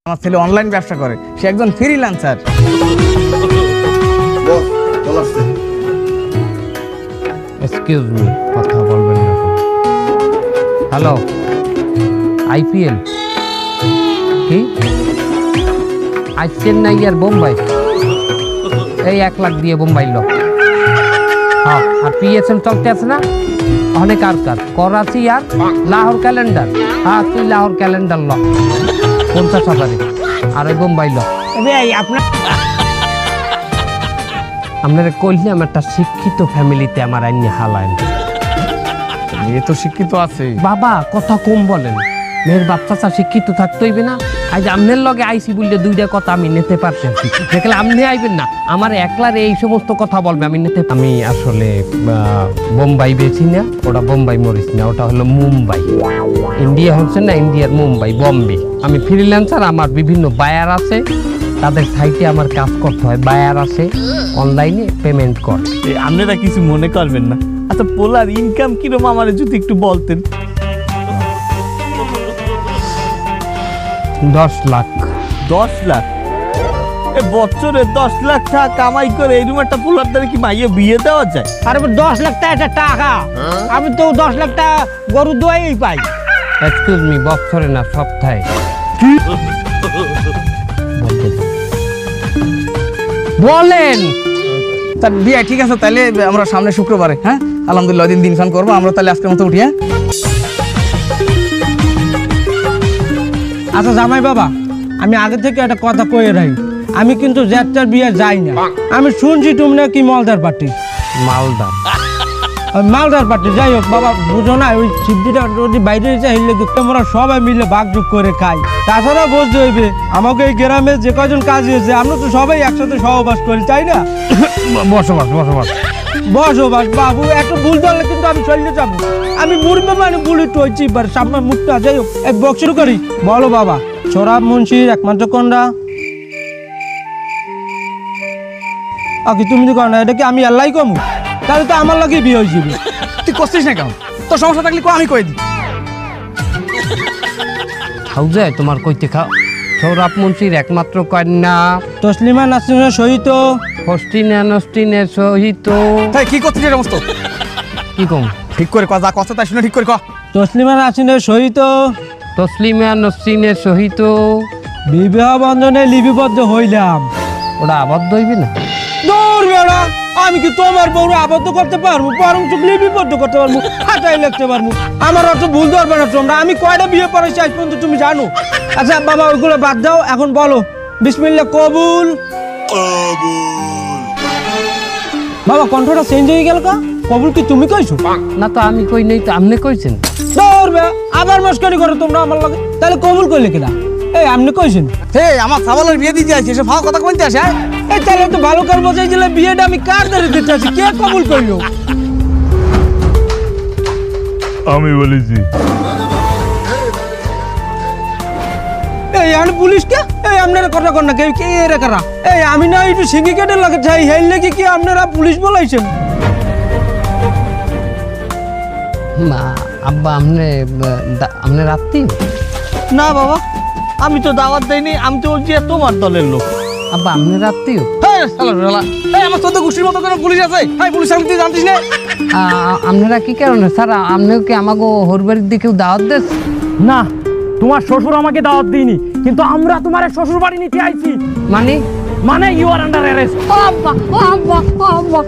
আমার ছেলে অনলাইন ব্যবসা করে, সে একজন ফ্রিল্যান্সার। এক্সকিউজ মি, কথা বলবেন না। হ্যালো, আইপিএল কি আজ চেন্নাই আর বোম্বাই, এই 1 লাখ দিয়ে বোম্বাই লো। হ্যাঁ, আর পিএসএল চলতে আছে না অনেক আর কাজ, করাচি আর লাহোর ক্যালেন্ডার। হ্যাঁ, তুই লাহোর ক্যালেন্ডার ল 50,000 আর ওই বোম্বাই ল। আপনারা কইলাম একটা শিক্ষিত ফ্যামিলিতে আমার আইনি হালায় এ তো শিক্ষিত আছে বাবা, কথা কম বলেন। মেয়ের বাচ্চা শিক্ষিত থাকতে হইবে না? আজ আমনের লগে আইসি বললে 2টা কথা আমি নিতে পারতেছি, দেখলে আপনি আইবেন না আমার একলার এই সমস্ত কথা বলবে আমি নিতে। আমি আসলে বোম্বাই বেছি না, ওটা বোম্বাই মরিস না, ওটা হলো মুম্বাই। ইন্ডিয়া হচ্ছে না, ইন্ডিয়ার মুম্বাই, বম্বে। আমি ফ্রিল্যান্সার, আমার বিভিন্ন বায়ার আছে, তাদের সাইটে আমার কাজ করতে হয়। বায়ার আছে, অনলাইনে পেমেন্ট কর। আপনারা কিছু মনে করবেন না। আচ্ছা, পোলার ইনকাম কিরকম আমার যদি একটু বলতেন। 10 লাখ। 10 লাখ? বছরে 10 লাখ টাকা কামাই করে এইরকম একটা পোলার দ্বারা কি মাইয়ে বিয়ে দেওয়া যায়? আরে 10 লাখ টাকা, আমি তো 10 লাখ টাকা গরু দোয়াই পাই। এক্সকিউজ মি, বছরে না সপ্তাহে। বলেন তার বিয়ে ঠিক আছে, তাহলে আমরা সামনে শুক্রবারে, হ্যাঁ আলহামদুলিল্লাহ দিনক্ষণ করবো আমরা, তাহলে আজকের মতো উঠি। হ্যাঁ আচ্ছা জামাই বাবা, আমি আগে থেকে একটা কথা কয়ে রাখি, আমি কিন্তু জ্যাঠার বিয়ে যাই না। আমি শুনছি তুমি নাকি মালদার পার্টি। মালদা? মালদার পার্টি, যাই হোক বাবা, বুঝো না ওই সিদ্ধিটা যদি বাইরে চাইলে আমরা সবাই মিলে ভাগযোগ করে খাই। তাছাড়া বুঝতে হইবে আমাকে এই গ্রামে যে কজন কাজ হয়েছে, আমরা তো সবাই একসাথে সহবাস করি, তাই না? বসবাস বসবাস বাবু, একটু ভুল ধরলে কিন্তু আমি চলে যাবো। আমি মুরবে মানে ভুল একটু হয়েছি, এবার সামনে মুখটা। যাই হোক, এক বক্স শুরু করি। বলো বাবা। সোরাব মুন্সির একমাত্র কন্যা। আকি তুমি তো কর না, এটা কি আমি আল্লাহ কমু? তাহলে তো আমার লাগে বিয়ে হয়েছিল। তুই করছিস না কেন? তোর সমস্যা থাকলে আমি কয়ে দিই। খাও যায় তোমার কইতে খাও। সৌরভ মুন্সির একমাত্র কন্যা তসলিমা নাসরিনের সহিত নস্টিনের সহিত। তাই কি করছিস এটা মস্ত? কি কম? ঠিক করে কথা, কথা তাই শুনে ঠিক করে কহ। তসলিমা নাসরিনের সহিত তসলিমা নস্টিনের সহিত বিবাহ বন্ধনে লিপিবদ্ধ হইলাম। ওটা আবদ্ধ হইবে না? দূর বেড়া, আমি কি তোমার বউরে আবদ্ধ করতে পারবো? বরং লিপিবদ্ধ করতে পারবো, খাতায় লিখতে পারবো। আমার অত ভুল ধরবে না তোমরা। আমি কয়টা বিয়ে করেছি আজ পর্যন্ত তুমি জানো? আচ্ছা বাবা, ওইগুলো বাদ দাও, এখন বলো বিসমিল্লাহ কবুল। বাবা কণ্ঠটা চেঞ্জ হয়ে গেল কা? কবুল কি তুমি কইছো? না তো আমি কই নাই, তো আপনি কইছেন। ধরবে আবার মস্করি করো তোমরা আমার লাগে, তাহলে কবুল কইলে কিনা? এই আপনি কইছেন? হে আমার সাবালের বিয়ে দিতে আসছে, সে ভালো কথা কইতে আসে। এই তাহলে তো ভালো করে বোঝাই দিলে বিয়েটা আমি কার ধরে দিতে আছি, কে কবুল কইলো? আমি বলেছি। এই আমি পুলিশ কে? এই আপনারা কথা কর না, কে কে এরা কারা? এই আমি না একটু সিন্ডিকেটের লাগে চাই, হেল নাকি কি আপনারা পুলিশ বলাইছেন? মা আব্বা আপনি রাত্রি? না বাবা, আমি তো দাওয়াত দেইনি, আমি তো বলছি তোমার দলের লোক। আব্বা আপনি রাত্রিও? হ্যাঁ শালা, এই আমার চোদ্দ গোষ্ঠীর মতো কোনো পুলিশ আছে? হ্যাঁ পুলিশ আমি, তুই জানতিস না? আপনারা কি কারণে স্যার, আপনিও কি আমাকে হরবাড়ির দিকেও দাওয়াত দেন? না, তোমার শ্বশুর আমাকে দাওয়াত দিইনি, কিন্তু আমরা তোমার শ্বশুর বাড়ি নিতে আইছি। মানে মানে ইউ আর আন্ডার অ্যারেস্ট। আব্বা আব্বা আব্বা